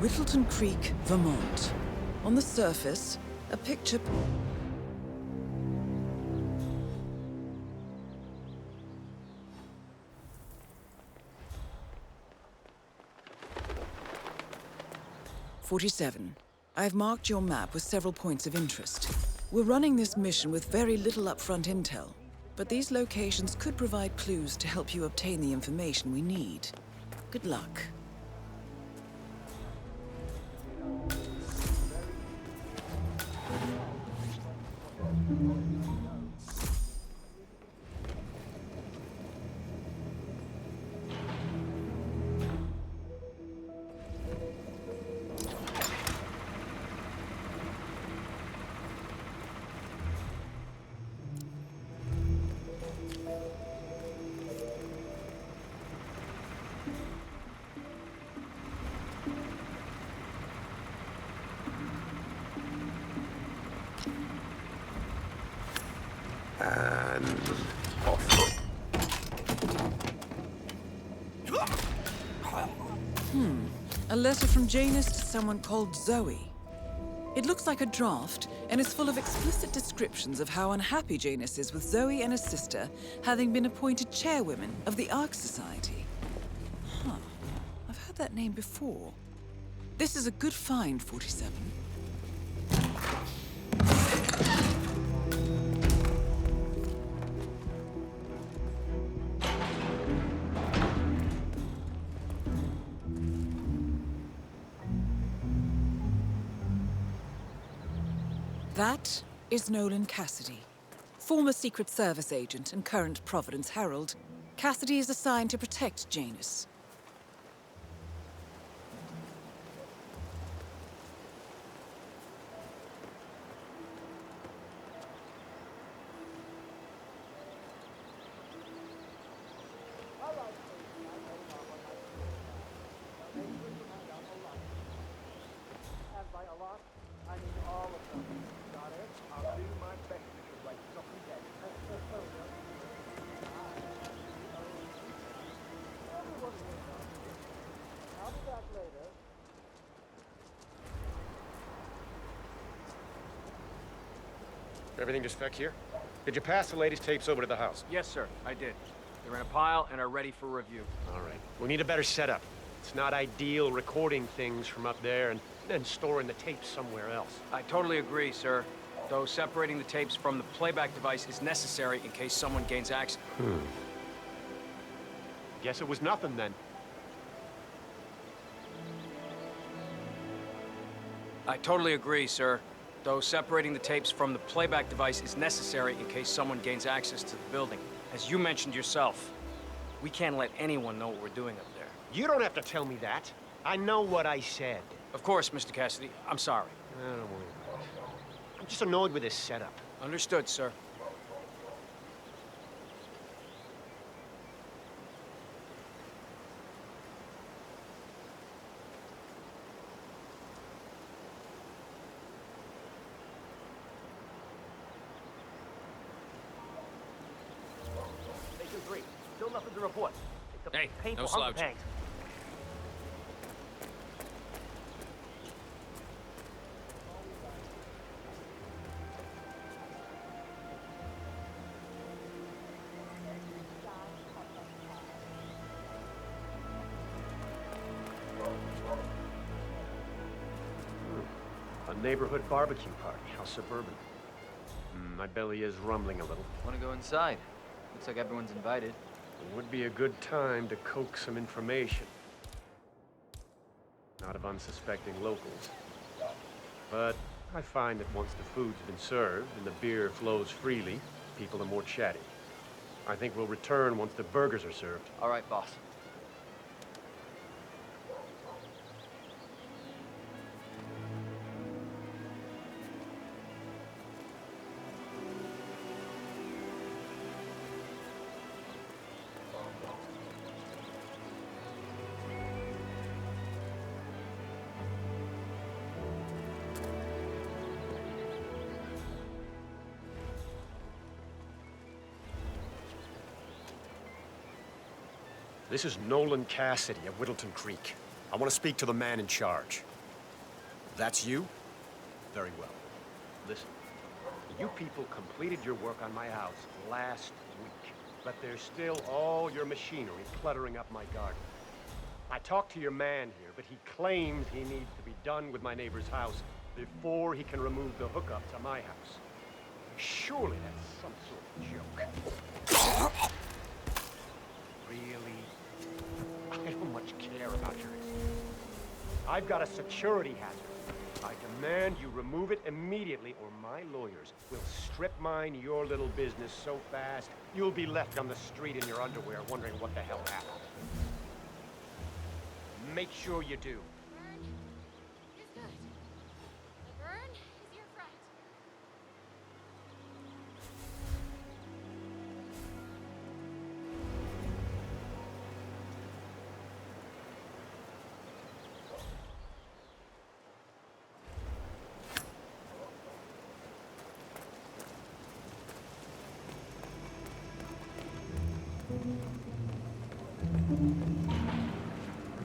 Whittleton Creek, Vermont. On the surface, a picture... "47. I've marked your map with several points of interest. We're running this mission with very little upfront intel, but these locations could provide clues to help you obtain the information we need. Good luck." And off. A letter from Janus to someone called Zoe. It looks like a draft, and is full of explicit descriptions of how unhappy Janus is with Zoe and her sister having been appointed chairwomen of the Ark Society. Huh. I've heard that name before. This is a good find, 47. That is Nolan Cassidy. Former Secret Service agent and current Providence Herald, Cassidy is assigned to protect Janus. Everything just spec here? Did you pass the latest tapes over to the house? Yes, sir, I did. They're in a pile and are ready for review. All right. We need a better setup. It's not ideal recording things from up there and then storing the tapes somewhere else. I totally agree, sir. Though separating the tapes from the playback device is necessary in case someone gains access. Guess it was nothing then. I totally agree, sir. Though separating the tapes from the playback device is necessary in case someone gains access to the building. As you mentioned yourself, we can't let anyone know what we're doing up there. You don't have to tell me that. I know what I said. Of course, Mr. Cassidy. I'm sorry. Don't worry about it. I'm just annoyed with this setup. Understood, sir. Still nothing to report. It's a Hey, painful no hunger slouch. pangs. A neighborhood barbecue party. How suburban. My belly is rumbling a little. Want to go inside? Looks like everyone's invited. It would be a good time to coax some information. Not of unsuspecting locals. But I find that once the food's been served and the beer flows freely, people are more chatty. I think we'll return once the burgers are served. All right, boss. This is Nolan Cassidy at Whittleton Creek. I want to speak to the man in charge. That's you? Very well. Listen, you people completed your work on my house last week, but there's still all your machinery cluttering up my garden. I talked to your man here, but he claims he needs to be done with my neighbor's house before he can remove the hookup to my house. Surely that's some sort of joke. Really? I don't much care about your... I've got a security hazard. I demand you remove it immediately, or my lawyers will strip mine your little business so fast, you'll be left on the street in your underwear wondering what the hell happened. Make sure you do. Burn is good. The burn is your friend.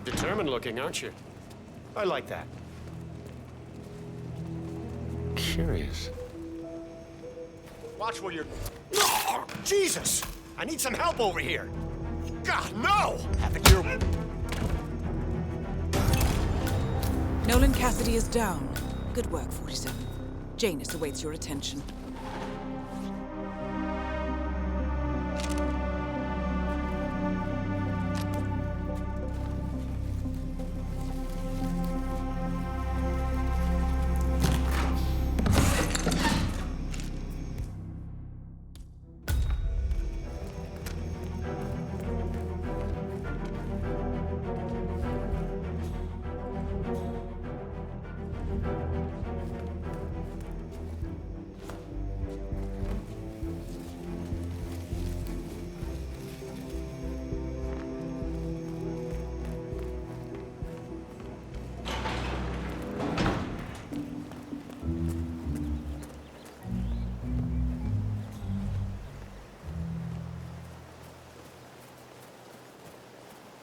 Determined looking, aren't you? I like that. Curious. Watch where you're... Oh, Jesus! I need some help over here! God, no! Have it your... Nolan Cassidy is down. Good work, 47. Janus awaits your attention.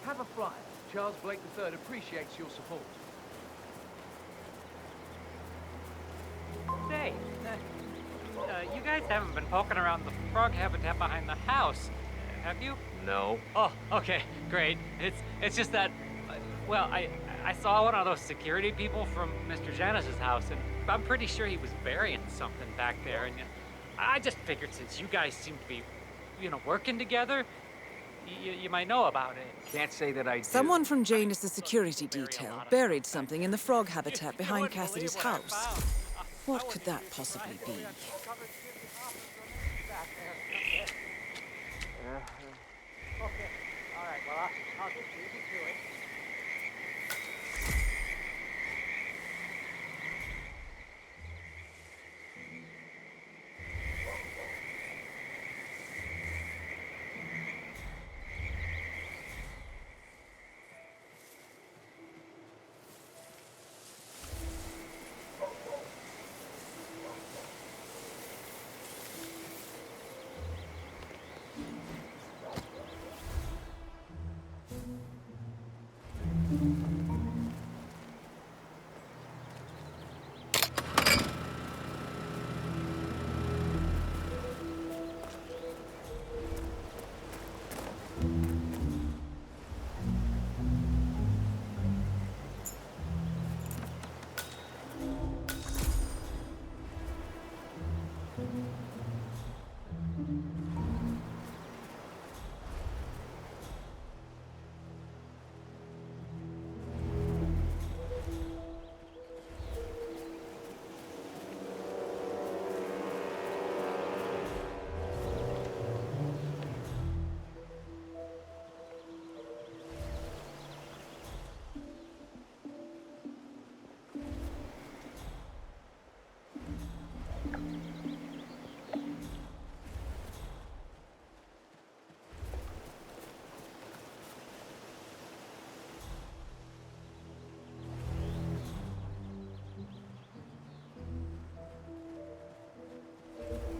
Have a fry. Charles Blake III appreciates your support. Say, you guys haven't been poking around the frog habitat behind the house, have you? No. Oh, okay, great. It's just that, well, I saw one of those security people from Mr. Janus's house, and I'm pretty sure he was burying something back there, and I just figured since you guys seem to be, working together, you might know about it. Can't say that I do. Someone from Janus' security detail buried something in the frog habitat behind Cassidy's house. What could that possibly be? Okay, all right, well, I'll just leave you to it.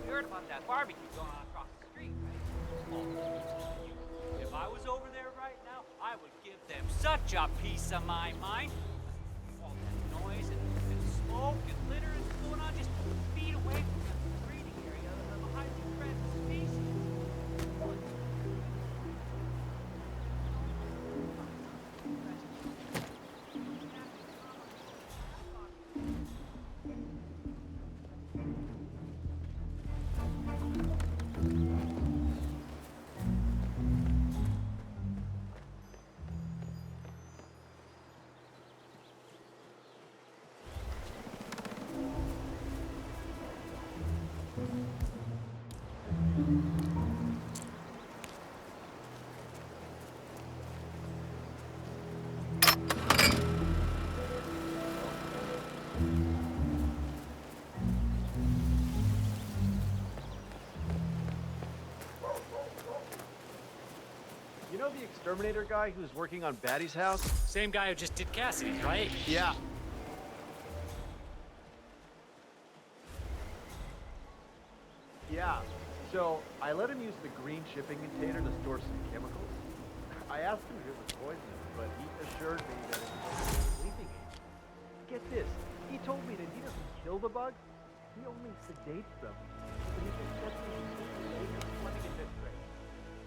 You heard about that barbecue going on across the street, right? Oh, if I was over there right now, I would give them such a piece of my mind. All that noise and smoke and litter is going on just feet away from the breeding area of a highly threatened species. You know the exterminator guy who's working on Batty's house? Same guy who just did Cassidy's, right? Yeah. Yeah. So I let him use the green shipping container to store some chemicals. I asked him if it was poisonous, but he assured me that it was a sleeping agent. Get this, he told me that he doesn't kill the bugs, he only sedates them. But he just gets them to sleep later. Let me get this straight.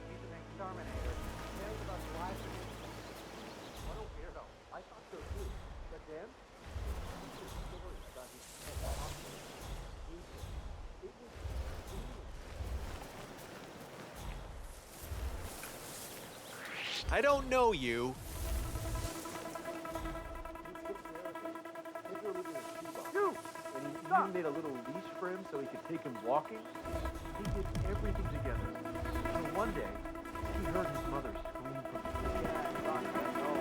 He's an exterminator. He cares about the lives of people. What a weirdo. I thought so too. But then, his story about his pet hospital. It was I don't know you. Dude! And he even made a little leash for him so he could take him walking. He did everything together. So one day, he heard his mother scream from the kitchen. Yeah, I know.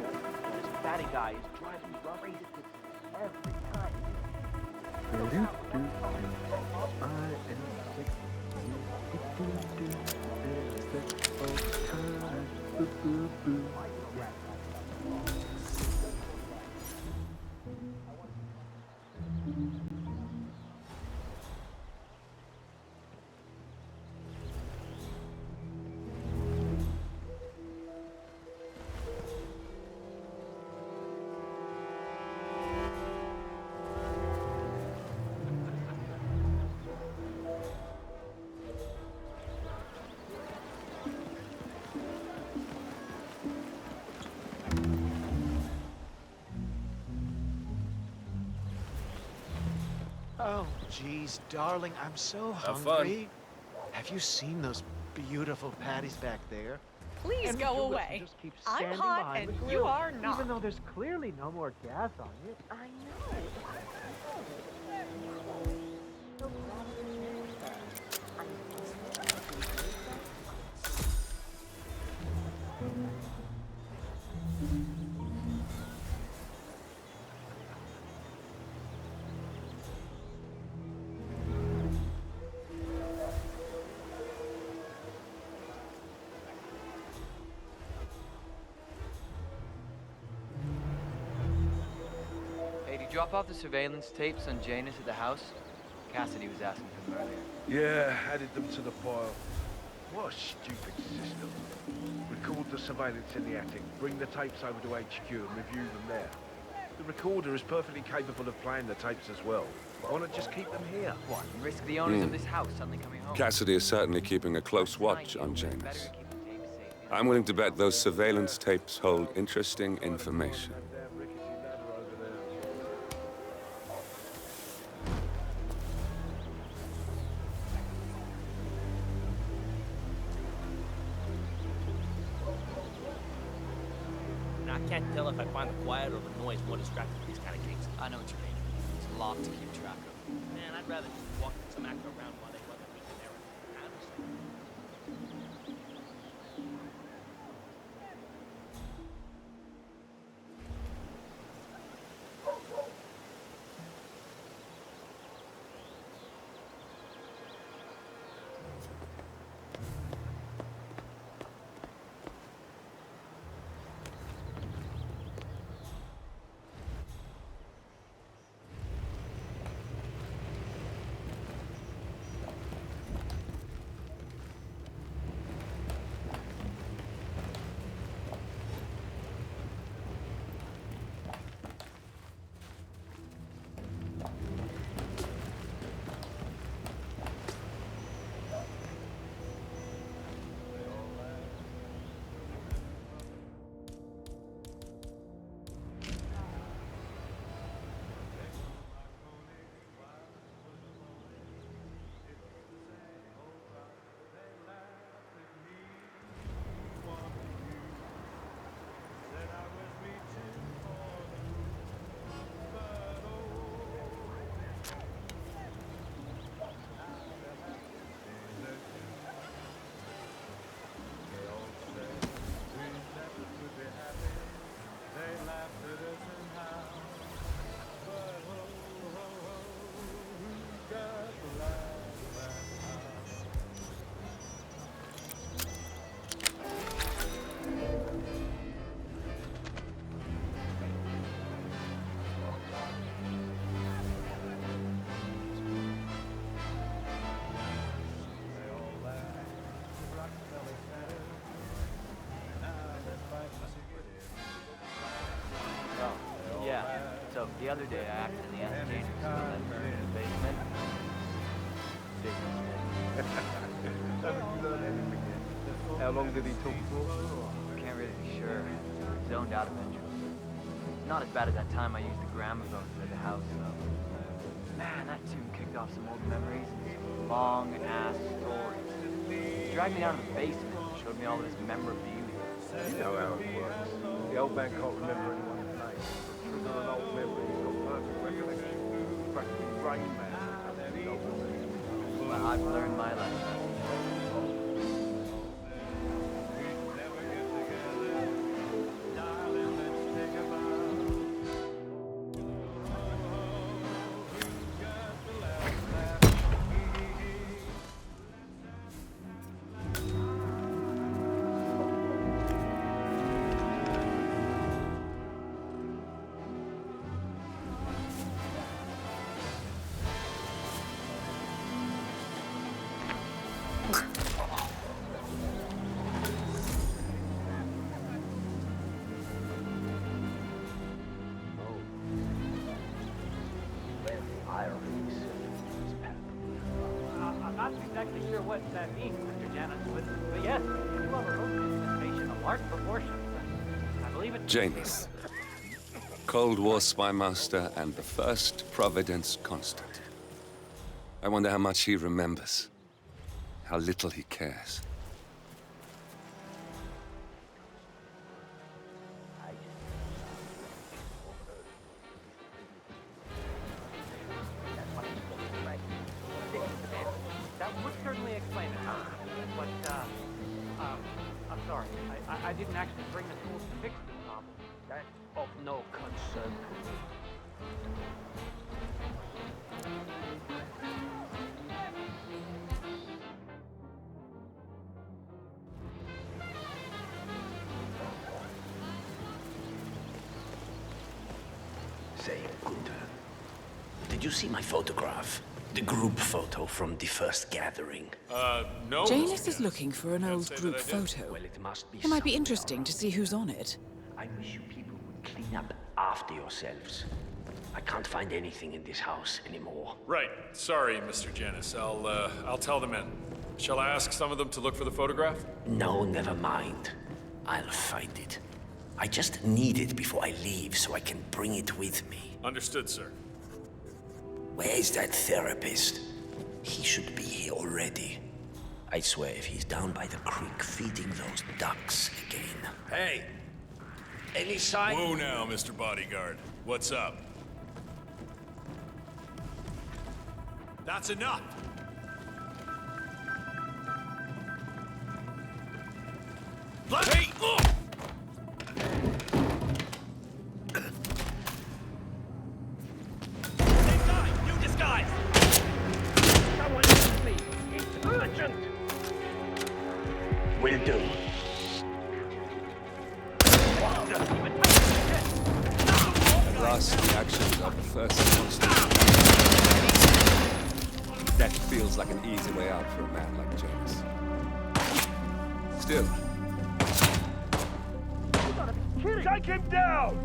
This fatty guy is driving me crazy every time. Oh, geez, darling, I'm so Have hungry. Have you seen those beautiful patties back there? Please And go Phyllis away. just keeps I'm standing hot behind and the you grill, are not. Even though there's clearly no more gas on it. I know. Hey, did you drop off the surveillance tapes on Janus at the house? Cassidy was asking for them earlier. Yeah, added them to the pile. What a stupid system. Record the surveillance in the attic, bring the tapes over to HQ and review them there. The recorder is perfectly capable of playing the tapes as well. Why not just keep them here? What, and risk the owners of this house suddenly coming home? Cassidy is certainly keeping a close watch on Janus. I'm willing to bet those surveillance tapes hold interesting information. That damn rickety ladder over there. Now, I can't tell if I find the quiet or the noise more distracting in these kind of cases. I know what you mean. It's a lot to keep track of. Man, I'd rather just walk some actor around while they run their weekend errands. Honestly. The other day, I accidentally asked Jane to spill that beer in the basement. Big mistake. Haven't you learned anything yet? How long did he talk for? Can't really be sure. Zoned out eventually. Not as bad as that time I used the gramophone at the house, though. Man, that tune kicked off some old memories and some long-ass stories. He dragged me down to the basement and showed me all of this memorabilia. You know how it works. The old man can't remember anyone's name. Trigger an old memory, he's got perfect recollection. Practically Rain Man. Well, I've learned my lesson. I'm not exactly sure what that means, Mr. Janus, but yes, you have a road infiltration of large proportions. I believe it. Janus. Cold War spy master and the first Providence constant. I wonder how much he remembers. How little he cares. That would certainly explain it, but, I'm sorry. I didn't actually bring the tools to fix this problem. That's of no concern to me. Say, Gunther, did you see my photograph? The group photo from the first gathering. No. Janus is looking for an old group that I did. photo. Well, it must be It might be somewhere interesting to see who's on it. I wish you people would clean up after yourselves. I can't find anything in this house anymore. Right. Sorry, Mr. Janus. I'll tell the men. Shall I ask some of them to look for the photograph? No, never mind. I'll find it. I just need it before I leave so I can bring it with me. Understood, sir. Where's that therapist? He should be here already. I swear if he's down by the creek feeding those ducks again. Hey! Any sign? Whoa now, Mr. Bodyguard. What's up? That's enough! Hey! New disguise! Someone help me! It's urgent! Will do. At last, the actions of the first constant. That feels like an easy way out for a man like Janus. Still, Take him down!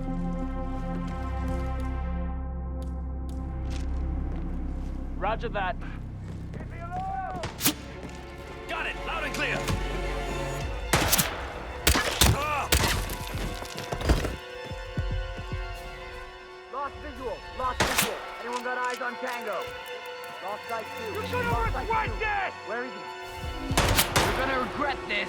Roger that. Got it! Loud and clear! Lost visual. Lost visual. Anyone got eyes on Tango? Lost sight too. You're gonna regret this! Where is he? You're gonna regret this.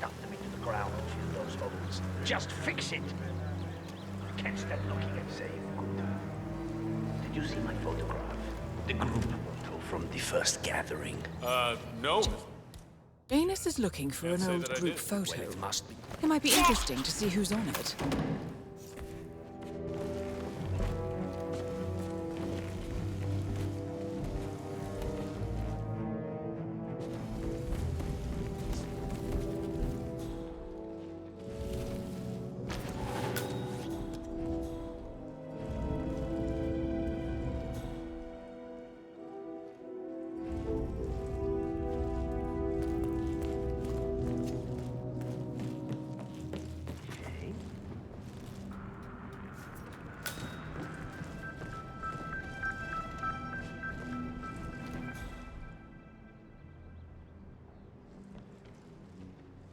stuff them into the ground and fill those holes. Just fix it! I can't stand looking at Save. Did you see my photograph? The group photo from the first gathering. No. Janus is looking for an say old that I group did. photo. Well, it must be. It might be interesting to see who's on it.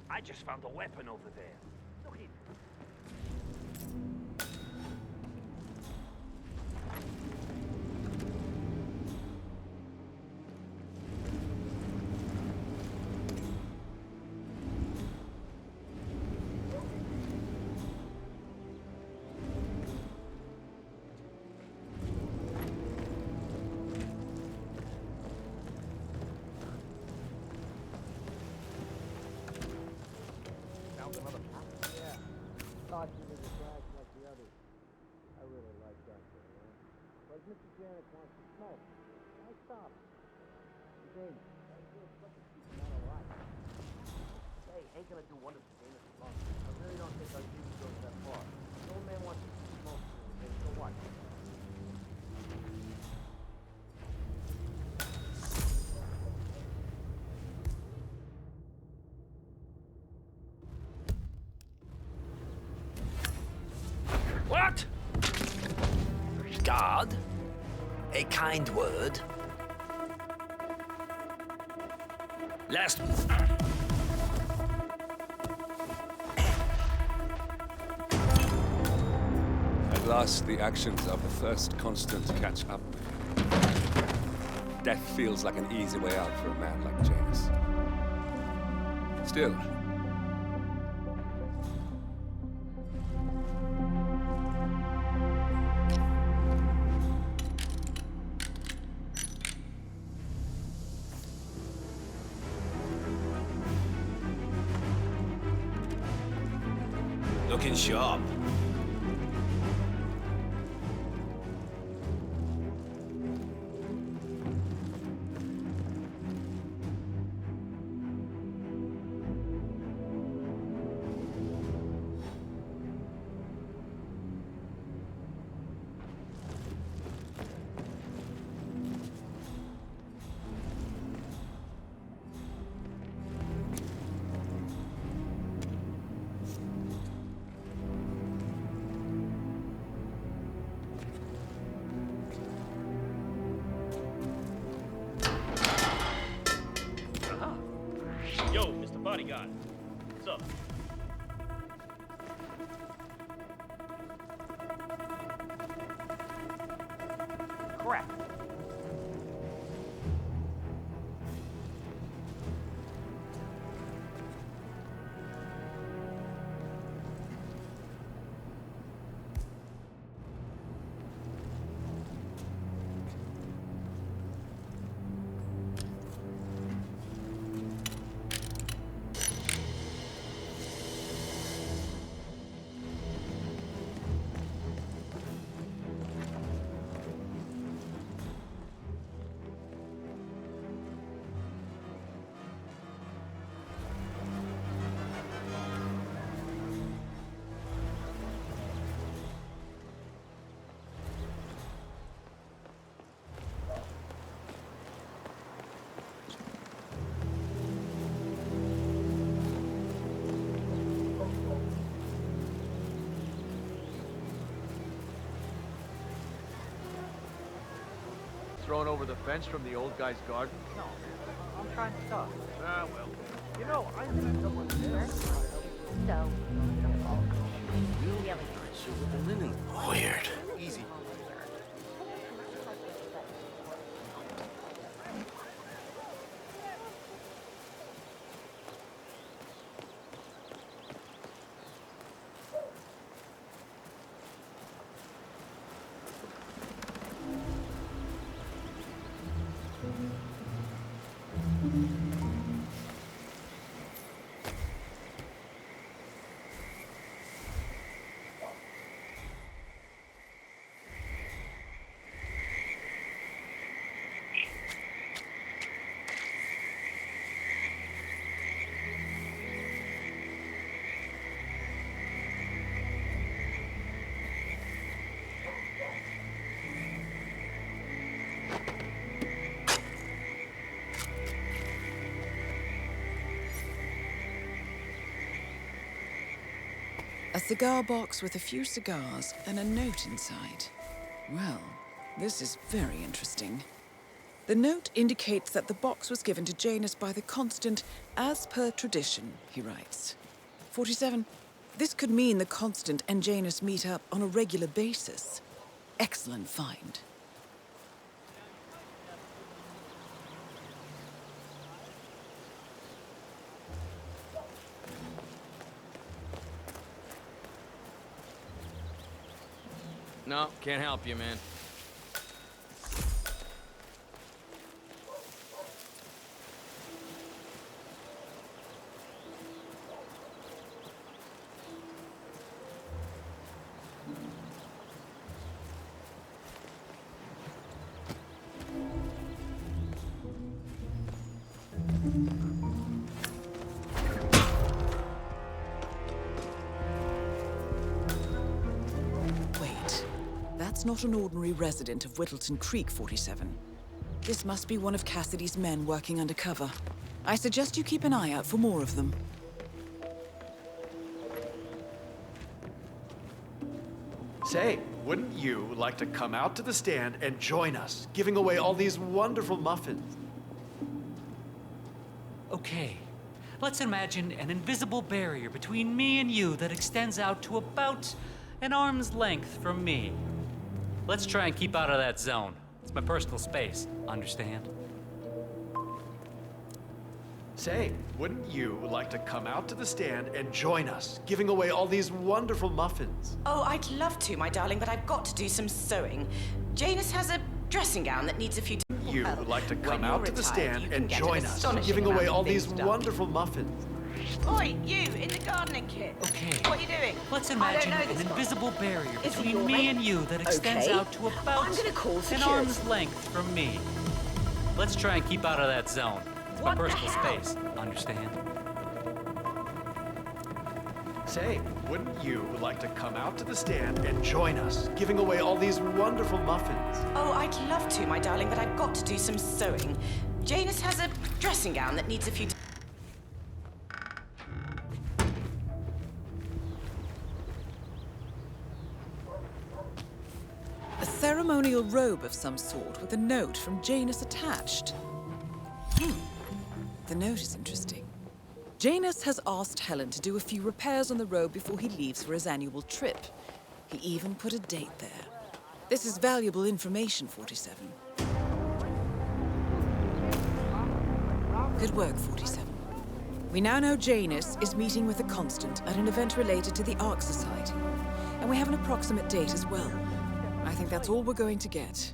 I just found a weapon over there. Look at it. Thought you was a trash like the others. I really like that girl, man. Like Mr. Janet wants to smoke. Why stop? Hey, that girl's fucking keeping out alive. Hey, ain't gonna do wonders for Janet alone. I really don't think our duty goes that far. The old man wants to smoke too, so what? What? God? A kind word? Last... At last, the actions of the first constant catch up. Death feels like an easy way out for a man like Janus. Still, looking sharp. Yo, Mr. Bodyguard. What's up? Correct. Thrown over the fence from the old guy's garden? No, I'm trying to talk. Ah, well. You know, I think someone there. So, really? Weird. Easy. A cigar box with a few cigars and a note inside. Well, this is very interesting. The note indicates that the box was given to Janus by the Constant as per tradition, he writes. 47. This could mean the Constant and Janus meet up on a regular basis. Excellent find. No, can't help you, man. That's not an ordinary resident of Whittleton Creek, 47. This must be one of Cassidy's men working undercover. I suggest you keep an eye out for more of them. Say, wouldn't you like to come out to the stand and join us, giving away all these wonderful muffins? Okay, let's imagine an invisible barrier between me and you that extends out to about an arm's length from me. Let's try and keep out of that zone. It's my personal space, understand? Say, wouldn't you like to come out to the stand and join us, giving away all these wonderful muffins? Oh, I'd love to, my darling, but I've got to do some sewing. Janus has a dressing gown that needs a few... You would like to come out to the stand and get join an us, astonishing giving away amount of all things these done. wonderful muffins. Oi, you, in the gardening kit. Okay. What are you doing? Let's I imagine don't know an this guy. invisible barrier Is he between your me mate? and you that extends Okay. out to about I'm gonna call an security. arm's length from me. Let's try and keep out of that zone. It's my What the personal hell? space, understand? Say, wouldn't you like to come out to the stand and join us, giving away all these wonderful muffins? Oh, I'd love to, my darling, but I've got to do some sewing. Janus has a dressing gown that needs a few... A ceremonial robe of some sort with a note from Janus attached. The note is interesting. Janus has asked Helen to do a few repairs on the robe before he leaves for his annual trip. He even put a date there. This is valuable information, 47. Good work, 47. We now know Janus is meeting with the Constant at an event related to the Ark Society. And we have an approximate date as well. I think that's all we're going to get.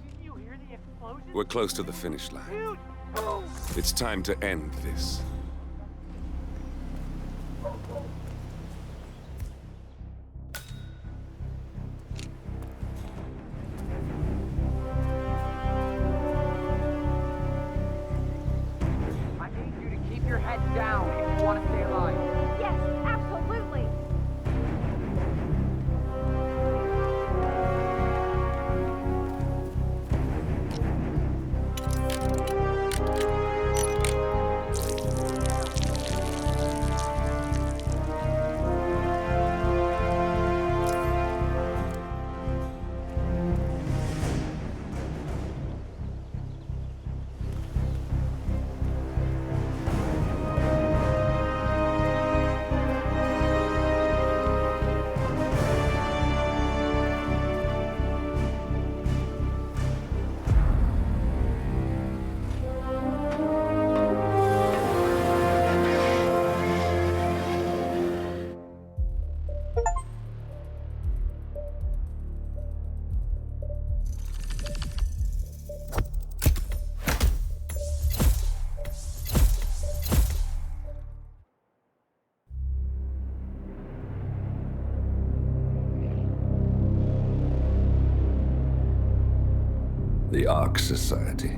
We're close to the finish line. It's time to end this. I need you to keep your head down if you want to stay alive. Yes, absolutely. The Ark Society.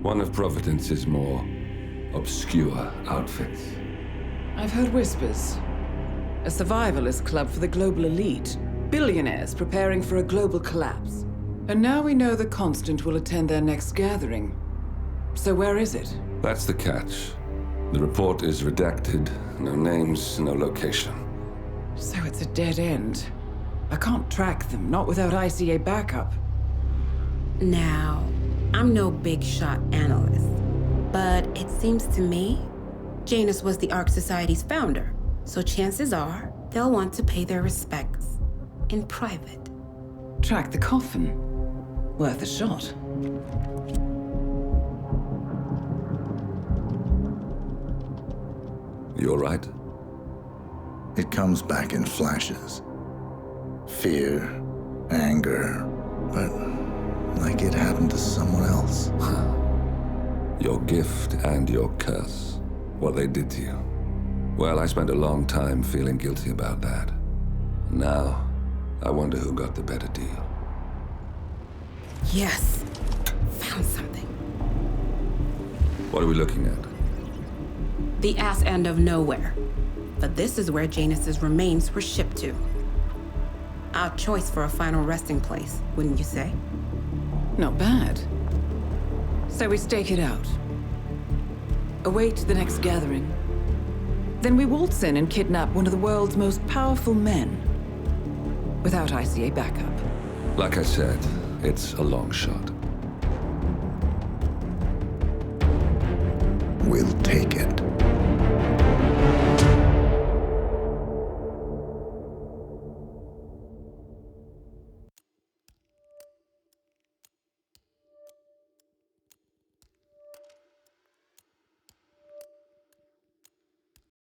One of Providence's more obscure outfits. I've heard whispers. A survivalist club for the global elite. Billionaires preparing for a global collapse. And now we know the Constant will attend their next gathering. So where is it? That's the catch. The report is redacted. No names, no location. So it's a dead end. I can't track them, not without ICA backup. Now, I'm no big shot analyst, but it seems to me Janus was the Ark Society's founder, so chances are they'll want to pay their respects in private. Track the coffin. Worth a shot. You all right? It comes back in flashes. Fear, anger, but like it happened to someone else. Your gift and your curse. What they did to you. Well, I spent a long time feeling guilty about that. Now, I wonder who got the better deal. Yes, found something. What are we looking at? The ass end of nowhere. But this is where Janus's remains were shipped to. Our choice for a final resting place, wouldn't you say? Not bad. So we stake it out. Await the next gathering. Then we waltz in and kidnap one of the world's most powerful men. Without ICA backup. Like I said, it's a long shot.